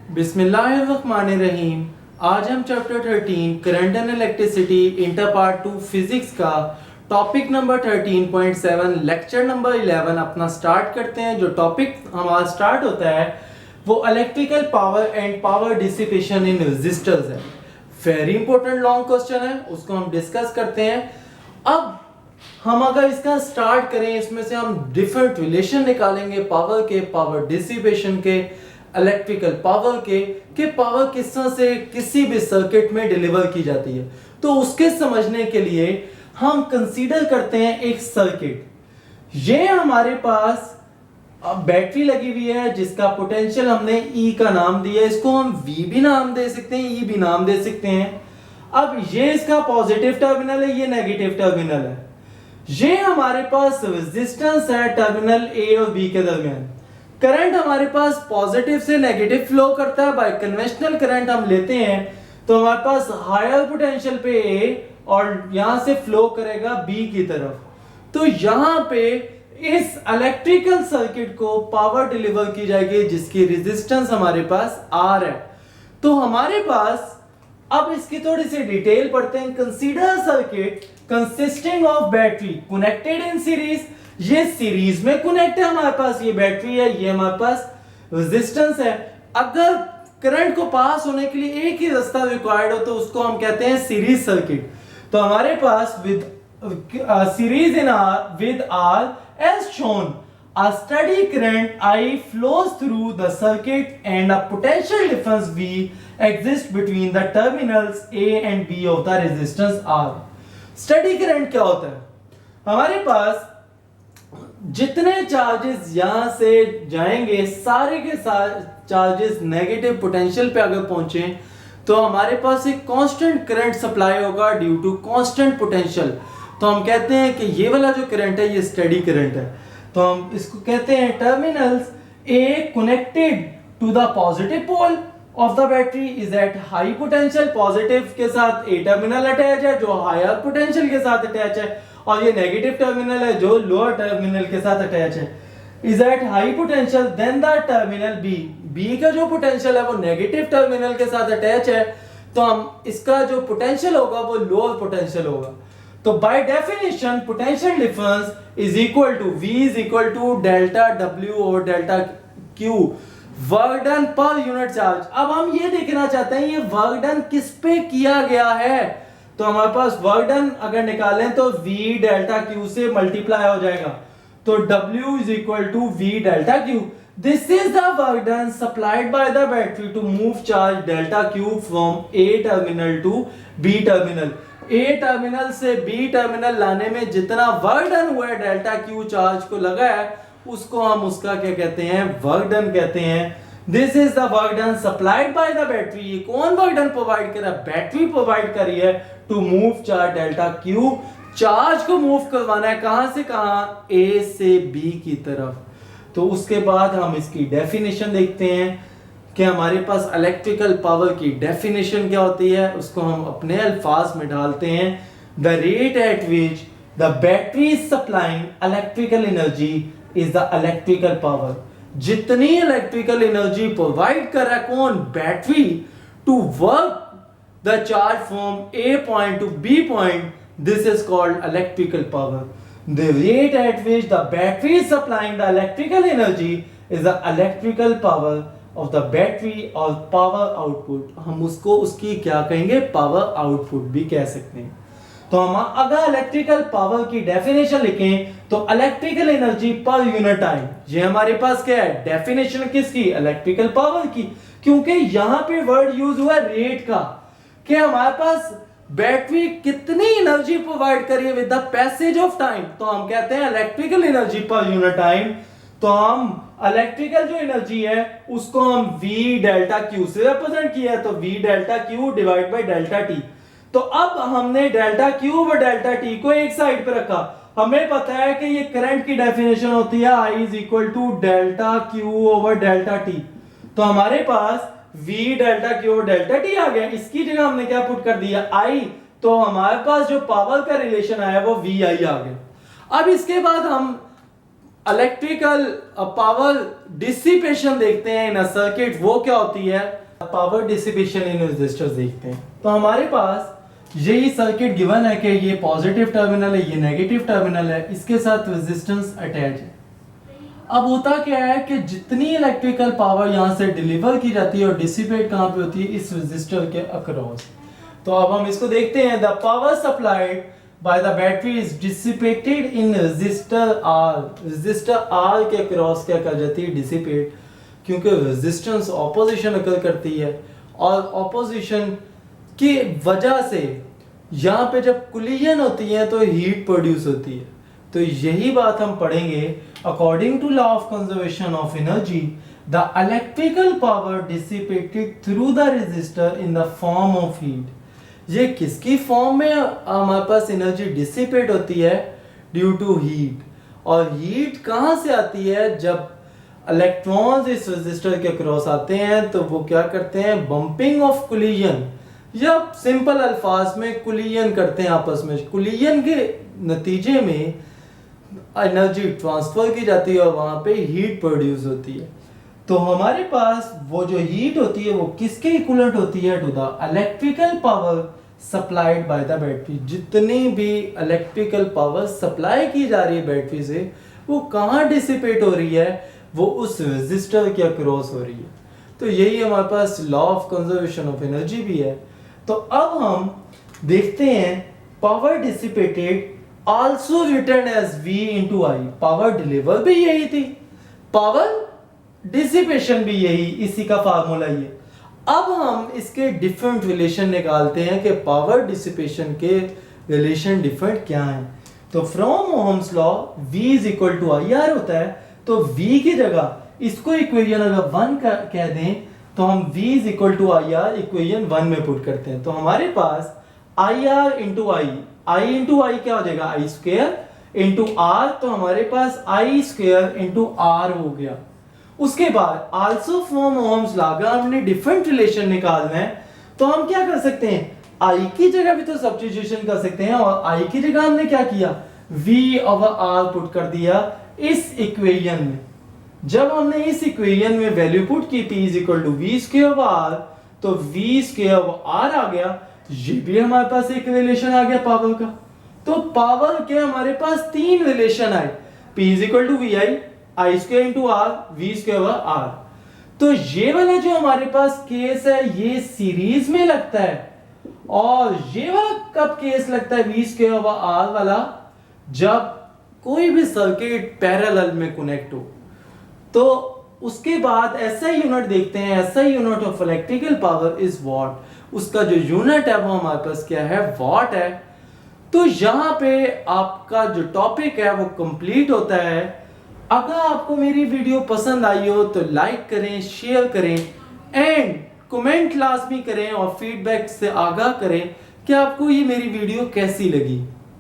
बिस्मिल्लाहिर्रहमानिर्रहीम। आज हम chapter 13 current and electricity inter part 2 physics का टॉपिक नंबर 13.7 लेक्चर नंबर 11 अपना स्टार्ट करते हैं। जो टॉपिक हमारा स्टार्ट होता है वो electrical power and power dissipation in resistors है। वेरी इंपॉर्टेंट लॉन्ग क्वेश्चन है, उसको हम डिस्कस करते हैं। अब हम अगर इसका स्टार्ट करें, इसमें से हम डिफरेंट रिलेशन निकालेंगे पावर के, पावर डिसिपेशन के, इलेक्ट्रिकल पावर के पावर किस तरह से किसी भी सर्किट में डिलीवर की जाती है। तो उसके समझने के लिए हम कंसीडर करते हैं एक सर्किट। ये हमारे पास बैटरी लगी हुई है जिसका पोटेंशियल हमने E का नाम दिया है। इसको हम V भी नाम दे सकते हैं, E भी नाम दे सकते हैं। अब ये इसका पॉजिटिव टर्मिनल है, ये नेगेटिव टर्मिनल है। ये हमारे पास रेजिस्टेंस है टर्मिनल A और B के दरमियान। करंट हमारे पास पॉजिटिव से नेगेटिव फ्लो करता है। बाय कन्वेंशनल करंट हम लेते हैं तो हमारे पास हायर पोटेंशियल पे A और यहां से फ्लो करेगा B की तरफ। तो यहां पे इस इलेक्ट्रिकल सर्किट को पावर डिलीवर की जाएगी जिसकी रेजिस्टेंस हमारे पास R है। तो हमारे पास अब इसकी थोड़ी सी डिटेल पढ़ते हैं। Consider circuit consisting of battery connected in series. ये सीरीज में कनेक्ट है हमारे पास, ये बैटरी है, ये हमारे पास रेजिस्टेंस है। अगर करंट को पास होने के लिए एक ही रास्ता रिक्वायर्ड हो तो उसको हम कहते हैं सीरीज सर्किट। तो हमारे पास with series in R with R as shown a steady current I flows through the circuit and a potential difference V exists between the terminals A and B of the resistance R। steady current क्या होता है? हमारे पास जितने charges यहां से जाएंगे सारे के सारे चार्जेस नेगेटिव पोटेंशियल पे अगर पहुंचे तो हमारे पास एक कांस्टेंट करंट सप्लाई होगा ड्यू टू कांस्टेंट पोटेंशियल। तो हम कहते हैं कि ये वाला जो करंट है ये स्टेडी करंट है। तो हम इसको कहते हैं terminals A connected to the positive pole of the battery is at high potential. Positive के साथ A टर्मिनल अटैच है जो हायर पोटेंशियल के साथ अटैच है, और ये नेगेटिव टर्मिनल है जो लोअर टर्मिनल के साथ अटैच है। Is at high potential then the terminal B का जो पोटेंशियल है वो नेगेटिव टर्मिनल के साथ अटैच है। तो हम इसका जो पोटेंशियल होगा वो लोअर पोटेंशियल होगा। तो by definition potential difference is equal to V is equal to delta W और delta Q, work done per unit charge. अब हम ये देखना चाहते हैं ये वर्क डन किस पे किया गया है। तो हमारे पास वर्क डन अगर निकालें तो V डेल्टा Q से मल्टीप्लाई हो जाएगा। तो W is equal to V delta Q। This is the work done supplied by the battery to move charge delta Q from A terminal to B terminal. A terminal से B terminal लाने में जितना work done हुआ है delta Q charge को लगा है उसको हम उसका क्या कहते हैं, वर्क डन कहते हैं। This is the work done supplied by the battery. ये कौन वर्क डन प्रोवाइड कर रहा है? बैटरी प्रोवाइड कर रही है to move charge delta Q। Charge को मूव करवाना है कहां से कहां? A से B की तरफ। तो उसके बाद हम इसकी डेफिनेशन देखते हैं कि हमारे पास इलेक्ट्रिकल पावर की डेफिनेशन क्या होती है, उसको हम अपने अल्फाज में डालते हैं। The rate at which the battery is supplying electrical energy is the electrical power. जितनी इलेक्ट्रिकल एनर्जी प्रोवाइड कर रहा है कौन? Battery, to work the charge from A point to B point, this is called electrical power. The rate at which the battery is supplying the electrical energy is the electrical power of the battery और power output. हम उसको उसकी क्या कहेंगे? Power output भी कह सकते हैं। तो हम अगर इलेक्ट्रिकल पावर की डेफिनेशन लिखें तो electrical energy per unit time. ये हमारे पास क्या है? डेफिनेशन किसकी? इलेक्ट्रिकल पावर की। क्योंकि यहां पे वर्ड यूज हुआ रेट का कि हमारे पास बैटरी कितनी एनर्जी प्रोवाइड कर रही है with the passage of time. तो हम कहते हैं electrical energy per unit time. तो हम इलेक्ट्रिकल जो एनर्जी है उसको हम V डेल्टा Q से रिप्रेजेंट किया है। तो V delta Q divide by delta T। तो अब हमने डेल्टा Q और डेल्टा T को एक साइड पे रखा। हमें पता है कि ये करंट की डेफिनेशन होती है I is equal to delta Q over delta T। तो हमारे पास V डेल्टा Q और डेल्टा T आ गया। इसकी जगह हमने क्या पुट कर दिया? I। तो हमारे पास जो पावर का रिलेशन आया वो VI आ गया। अब इसके बाद हम इलेक्ट्रिकल पावर डिसिपेशन देखते हैं इन अ सर्किट, वो क्या होती है, पावर डिसिपेशन इन रेजिस्टर्स देखते हैं। तो हमारे पास यही सर्किट गिवन है कि ये पॉजिटिव टर्मिनल है, ये नेगेटिव टर्मिनल है, इसके साथ रेजिस्टेंस अटैच है। अब होता क्या है कि जितनी इलेक्ट्रिकल पावर यहाँ से डिलीवर की जाती है और डिसिपेट कहाँ पे होती है, इस रेजिस्टर के अक्रॉस। तो अब हम इसको देखते हैं, the power supplied by the battery is dissipated in resistor R. Resistor R के अक्रॉस क्या कर जाती है, डिसिपेट, क्योंकि रेजिस्टेंस ऑपोजिशन अकर करती है और ऑपोजिशन की वजह से यहाँ पे जब कोलिजन होती है तो हीट प्रोड्यूस होती है। तो यही बात हम पढ़ेंगे। According to law of conservation of energy, the electrical power dissipated through the resistor in the form of heat. ये किसकी फॉर्म में हमारे पास एनर्जी डिसिपेट होती है, ड्यू टू हीट। और हीट कहाँ से आती है, जब इलेक्ट्रॉन्स इस रेजिस्टर के क्रॉस आते हैं तो वो क्या करते हैं, बम्पिंग ऑफ कोलिजन, या सिंपल अल्फाज में कोलिजन करते हैं आपस में। कोलिजन के नतीजे में एनर्जी ट्रांसफर की जाती है और वहां पे हीट प्रोड्यूस होती है। तो हमारे पास वो जो हीट होती है वो किसके इक्विवेलेंट होती है, to the electrical power supplied by the battery. जितनी भी इलेक्ट्रिकल पावर सप्लाई की जा रही है बैटरी से, वो कहाँ डिसिपेट हो रही है, वो उस रेजिस्टर के अक्रॉस हो रही है। तो यही हमारे पास law of conservation of energy भी है। तो अब हम देखते हैं power dissipated also written as V into I। Power deliver भी यही थी, पावर डिसिपेशन भी यही, इसी का फार्मूला ये। अब हम इसके डिफरेंट रिलेशन निकालते हैं कि पावर डिसिपेशन के रिलेशन डिफरेंट क्या हैं। तो from Ohm's law V is equal to IR होता है। तो V की जगह इसको इक्वेशन अगर 1 कह दें तो हम V is equal to IR equation 1 में पुट करते हैं। तो हमारे पास IR into I into I क्या हो जाएगा, आई स्क्वायर इंटू आर। तो हमारे पास आई स्क्वायर इंटू आर हो गया। उसके बाद आल्सो फ्रॉम ओहम्स लॉ, अगर हमने डिफरेंट रिलेशन निकालना है तो हम क्या कर सकते हैं, आई की जगह भी तो सब्स्टिट्यूशन कर सकते हैं। और आई की जगह हमने क्या किया, V ओवर आर पुट कर दिया इस इक्वेशन में। जब हमने इस इक्वेशन में वैल्यू पुट की P is equal to V square over R, तो V स्क्वायर ओवर आर आ गया। ये भी हमारे पास एक रिलेशन आ गया पावर का। तो पावर के हमारे पास 3 रिलेशन आए, P is equal to V I square into R, V square over R. तो ये वाला जो हमारे पास केस है ये सीरीज में लगता है, और ये वाला कब केस लगता है वी स्क्वायर ओवर आर वाला, जब कोई भी सर्किट पैरेलल में कनेक्ट हो। तो उसके बाद ऐसा यूनिट देखते हैं, ऐसा unit of electrical power is what. उसका जो यूनिट है वो हमारे पास क्या है, वॉट है। तो यहाँ पे आपका जो टॉपिक है वो कंप्लीट होता है। अगर आपको मेरी वीडियो पसंद आई हो तो लाइक करें, शेयर करें एंड कमेंट लाजमी करें और फीडबैक से आगाह करें कि आपको ये मेरी वीडियो कैसी लगी।